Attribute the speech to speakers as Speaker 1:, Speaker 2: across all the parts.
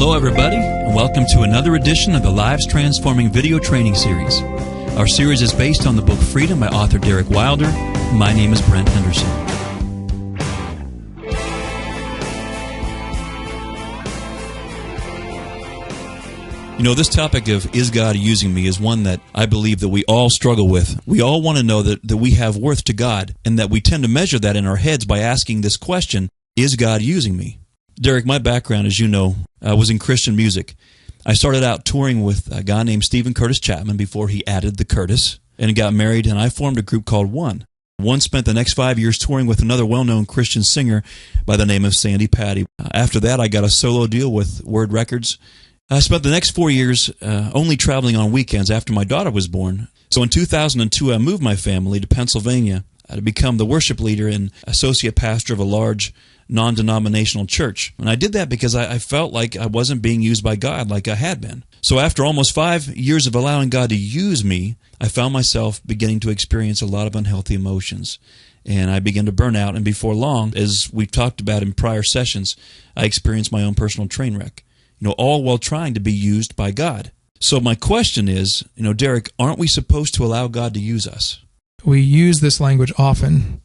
Speaker 1: Hello, everybody, and welcome to another edition of the Lives Transforming Video Training Series. Our series is based on the book Freedom by author Derek Wilder. My name is Brent Henderson. You know, this topic of is God using me is one that I believe that we all struggle with. We all want to know that we have worth to God, and that we tend to measure that in our heads by asking this question, is God using me? Derek, my background, as you know, was in Christian music. I started out touring with a guy named Stephen Curtis Chapman before he added the Curtis, and got married, and I formed a group called One. One spent the next 5 years touring with another well-known Christian singer by the name of Sandy Patty. After that, I got a solo deal with Word Records. I spent the next 4 years only traveling on weekends after my daughter was born. So in 2002, I moved my family to Pennsylvania to become the worship leader and associate pastor of a large non-denominational church. And I did that because I felt like I wasn't being used by God like I had been. So after almost 5 years of allowing God to use me, I found myself beginning to experience a lot of unhealthy emotions. And I began to burn out, and before long, as we've talked about in prior sessions, I experienced my own personal train wreck. All while trying to be used by God. So my question is, Derek, aren't we supposed to allow God to use us?
Speaker 2: We use this language often.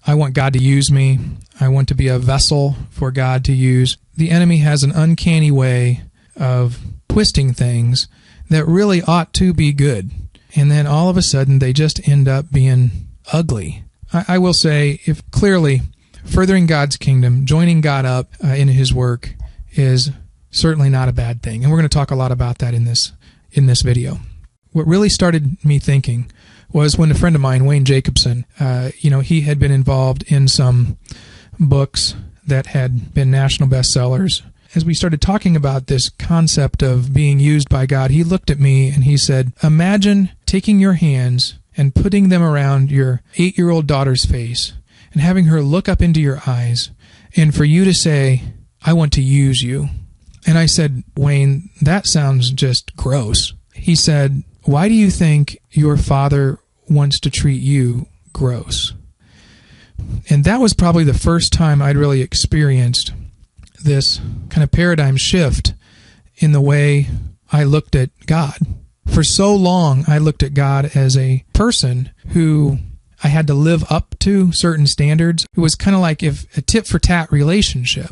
Speaker 2: I want God to use me. I want to be a vessel for God to use. The enemy has an uncanny way of twisting things that really ought to be good. And then all of a sudden, they just end up being ugly. I will say, if clearly, furthering God's kingdom, joining God up in His work is certainly not a bad thing. And we're going to talk a lot about that in this video. What really started me thinking was when a friend of mine, Wayne Jacobson, he had been involved in some books that had been national bestsellers. As we started talking about this concept of being used by God, he looked at me and he said, imagine taking your hands and putting them around your 8-year-old daughter's face and having her look up into your eyes and for you to say, I want to use you. And I said, Wayne, that sounds just gross. He said, why do you think your father wants to treat you gross? And that was probably the first time I'd really experienced this kind of paradigm shift in the way I looked at God. For so long, I looked at God as a person who I had to live up to certain standards. It was kind of like a tit-for-tat relationship.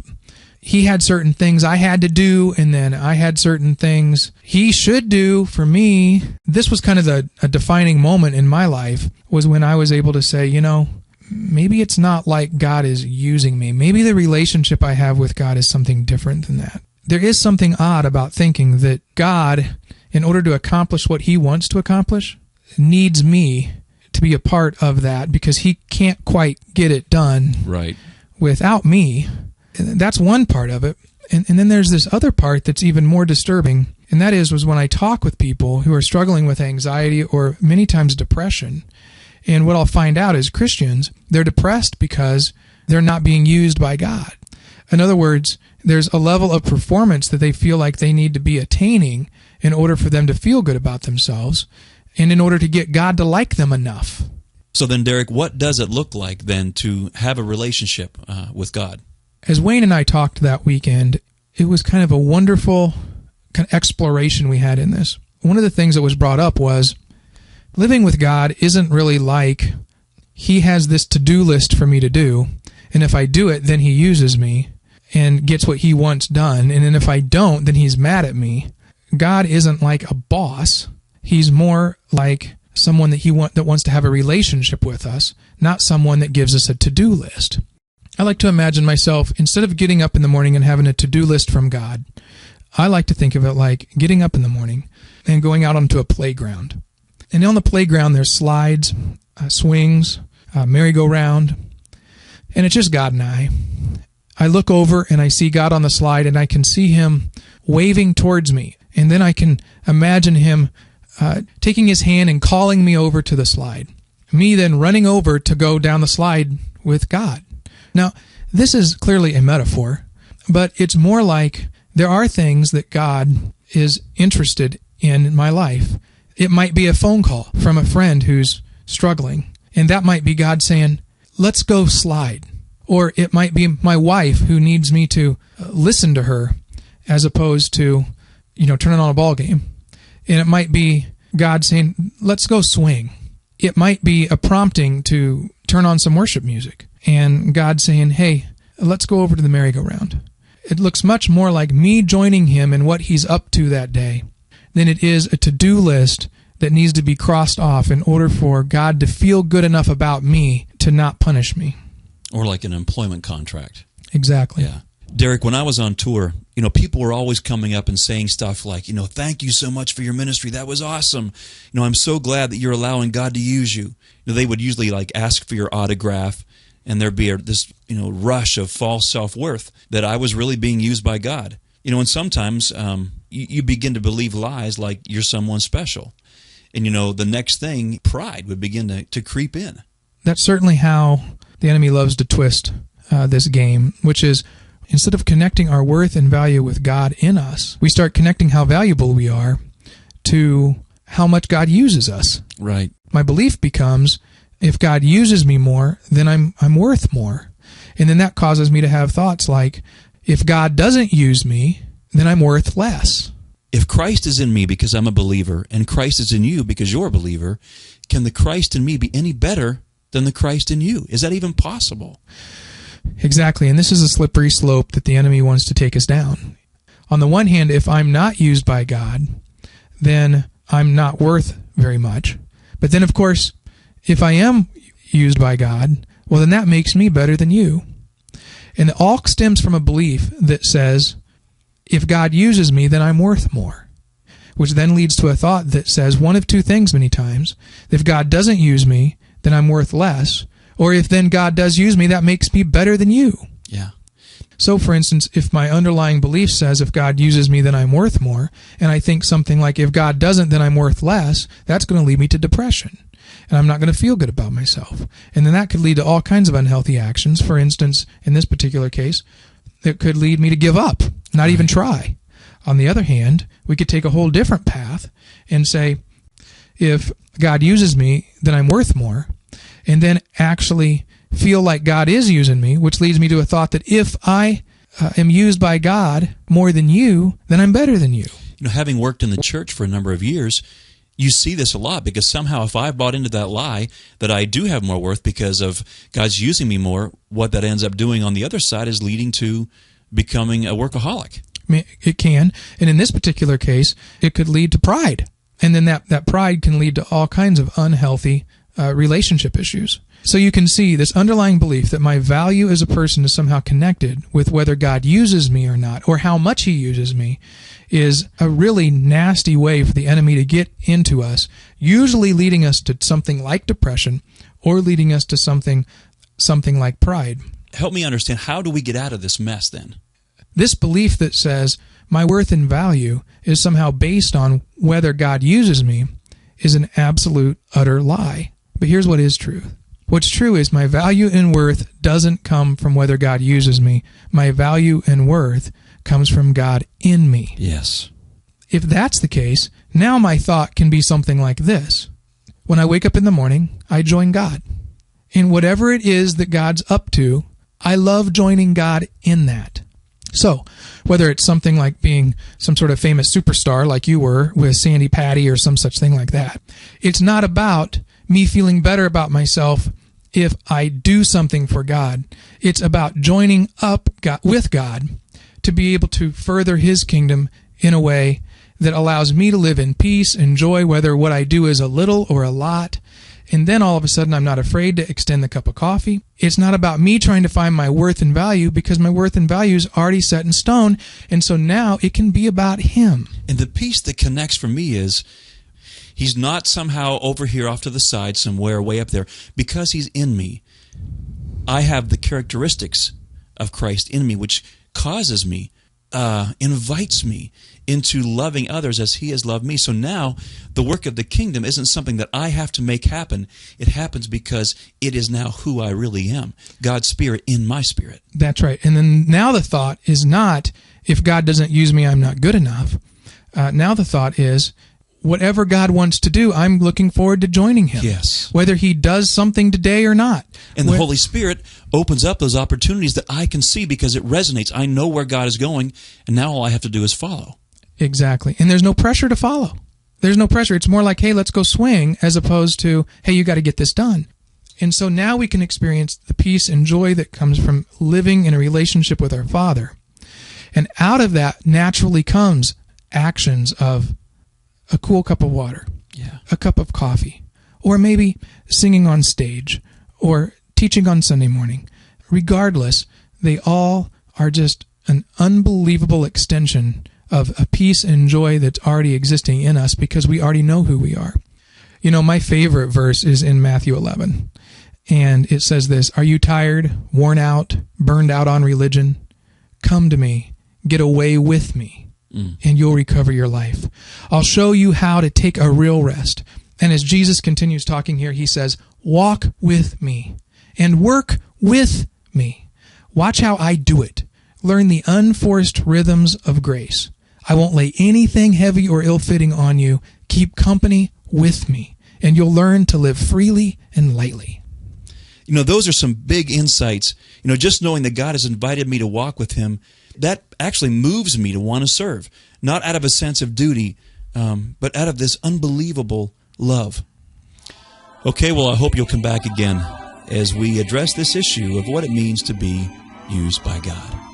Speaker 2: He had certain things I had to do, and then I had certain things he should do for me. This was kind of a defining moment in my life, was when I was able to say, maybe it's not like God is using me. Maybe the relationship I have with God is something different than that. There is something odd about thinking that God, in order to accomplish what He wants to accomplish, needs me to be a part of that because He can't quite get it done without me. That's one part of it. And then there's this other part that's even more disturbing, and that was when I talk with people who are struggling with anxiety or many times depression. And what I'll find out is Christians, they're depressed because they're not being used by God. In other words, there's a level of performance that they feel like they need to be attaining in order for them to feel good about themselves and in order to get God to like them enough.
Speaker 1: So then, Derek, what does it look like then to have a relationship with God?
Speaker 2: As Wayne and I talked that weekend, it was kind of a wonderful kind of exploration we had in this. One of the things that was brought up was living with God isn't really like He has this to-do list for me to do, and if I do it, then He uses me and gets what He wants done, and then if I don't, then He's mad at me. God isn't like a boss. He's more like someone that wants to have a relationship with us, not someone that gives us a to-do list. I like to imagine myself, instead of getting up in the morning and having a to-do list from God, I like to think of it like getting up in the morning and going out onto a playground. And on the playground, there's slides, swings, merry-go-round, and it's just God and I. I look over and I see God on the slide, and I can see Him waving towards me. And then I can imagine Him taking His hand and calling me over to the slide. Me then running over to go down the slide with God. Now, this is clearly a metaphor, but it's more like there are things that God is interested in my life. It might be a phone call from a friend who's struggling, and that might be God saying, let's go slide. Or it might be my wife who needs me to listen to her as opposed to, turning on a ball game. And it might be God saying, let's go swing. It might be a prompting to turn on some worship music. And God saying, hey, let's go over to the merry-go-round. It looks much more like me joining him in what he's up to that day than it is a to-do list that needs to be crossed off in order for God to feel good enough about me to not punish me.
Speaker 1: Or like an employment contract.
Speaker 2: Exactly.
Speaker 1: Yeah. Derek, when I was on tour, people were always coming up and saying stuff like, thank you so much for your ministry. That was awesome. I'm so glad that you're allowing God to use you. They would usually ask for your autograph, and there'd be this rush of false self-worth that I was really being used by God. And sometimes you begin to believe lies like you're someone special. And the next thing, pride would begin to creep in.
Speaker 2: That's certainly how the enemy loves to twist this game, which is instead of connecting our worth and value with God in us, we start connecting how valuable we are to how much God uses us.
Speaker 1: Right.
Speaker 2: My belief becomes, if God uses me more, then I'm worth more. And then that causes me to have thoughts like, if God doesn't use me, then I'm worth less.
Speaker 1: If Christ is in me because I'm a believer, and Christ is in you because you're a believer, can the Christ in me be any better than the Christ in you? Is that even possible?
Speaker 2: Exactly, and this is a slippery slope that the enemy wants to take us down. On the one hand, if I'm not used by God, then I'm not worth very much. But then, of course, if I am used by God, well, then that makes me better than you. And it all stems from a belief that says, if God uses me, then I'm worth more. Which then leads to a thought that says one of two things many times. If God doesn't use me, then I'm worth less. Or if then God does use me, that makes me better than you.
Speaker 1: Yeah.
Speaker 2: So, for instance, if my underlying belief says if God uses me, then I'm worth more, and I think something like if God doesn't, then I'm worth less, that's going to lead me to depression. And I'm not going to feel good about myself. And then that could lead to all kinds of unhealthy actions. For instance, in this particular case, it could lead me to give up, not even try. On the other hand, we could take a whole different path and say, if God uses me, then I'm worth more, and then actually feel like God is using me, which leads me to a thought that if I am used by God more than you, then I'm better than you.
Speaker 1: Having worked in the church for a number of years, you see this a lot because somehow if I bought into that lie that I do have more worth because of God's using me more, what that ends up doing on the other side is leading to becoming a workaholic.
Speaker 2: I mean, it can, and in this particular case, it could lead to pride. And then that pride can lead to all kinds of unhealthy relationship issues. So you can see this underlying belief that my value as a person is somehow connected with whether God uses me or not, or how much he uses me, is a really nasty way for the enemy to get into us, usually leading us to something like depression or leading us to something like pride.
Speaker 1: Help me understand, how do we get out of this mess then?
Speaker 2: This belief that says my worth and value is somehow based on whether God uses me is an absolute, utter lie. But here's what is true. What's true is my value and worth doesn't come from whether God uses me. My value and worth comes from God in me.
Speaker 1: Yes.
Speaker 2: If that's the case, now my thought can be something like this. When I wake up in the morning, I join God. In whatever it is that God's up to, I love joining God in that. So, whether it's something like being some sort of famous superstar like you were with Sandy Patty or some such thing like that, it's not about me feeling better about myself if I do something for God. It's about joining up with God to be able to further his kingdom in a way that allows me to live in peace and joy, whether what I do is a little or a lot. And then all of a sudden I'm not afraid to extend the cup of coffee. It's not about me trying to find my worth and value because my worth and value is already set in stone. And so now it can be about him.
Speaker 1: And the piece that connects for me is he's not somehow over here off to the side somewhere way up there. Because he's in me, I have the characteristics of Christ in me, which causes me, invites me into loving others as he has loved me. So now the work of the kingdom isn't something that I have to make happen. It happens because it is now who I really am. God's Spirit in my spirit.
Speaker 2: That's right. And then now the thought is not, if God doesn't use me, I'm not good enough. Now the thought is, whatever God wants to do, I'm looking forward to joining him.
Speaker 1: Yes.
Speaker 2: Whether he does something today or not.
Speaker 1: And the Holy Spirit opens up those opportunities that I can see because it resonates. I know where God is going, and now all I have to do is follow.
Speaker 2: Exactly. And there's no pressure to follow. There's no pressure. It's more like, hey, let's go swing, as opposed to, hey, you got to get this done. And so now we can experience the peace and joy that comes from living in a relationship with our Father. And out of that naturally comes actions of a cool cup of water, a cup of coffee, or maybe singing on stage, or teaching on Sunday morning. Regardless, they all are just an unbelievable extension of a peace and joy that's already existing in us because we already know who we are. You know, my favorite verse is in Matthew 11, and it says this, "Are you tired, worn out, burned out on religion? Come to me, get away with me, and you'll recover your life. I'll show you how to take a real rest." And as Jesus continues talking here, he says, "Walk with me and work with me. Watch how I do it. Learn the unforced rhythms of grace. I won't lay anything heavy or ill-fitting on you. Keep company with me, and you'll learn to live freely and lightly."
Speaker 1: You know, those are some big insights. You know, just knowing that God has invited me to walk with him, that actually moves me to want to serve. Not out of a sense of duty, but out of this unbelievable love. Okay, well, I hope you'll come back again as we address this issue of what it means to be used by God.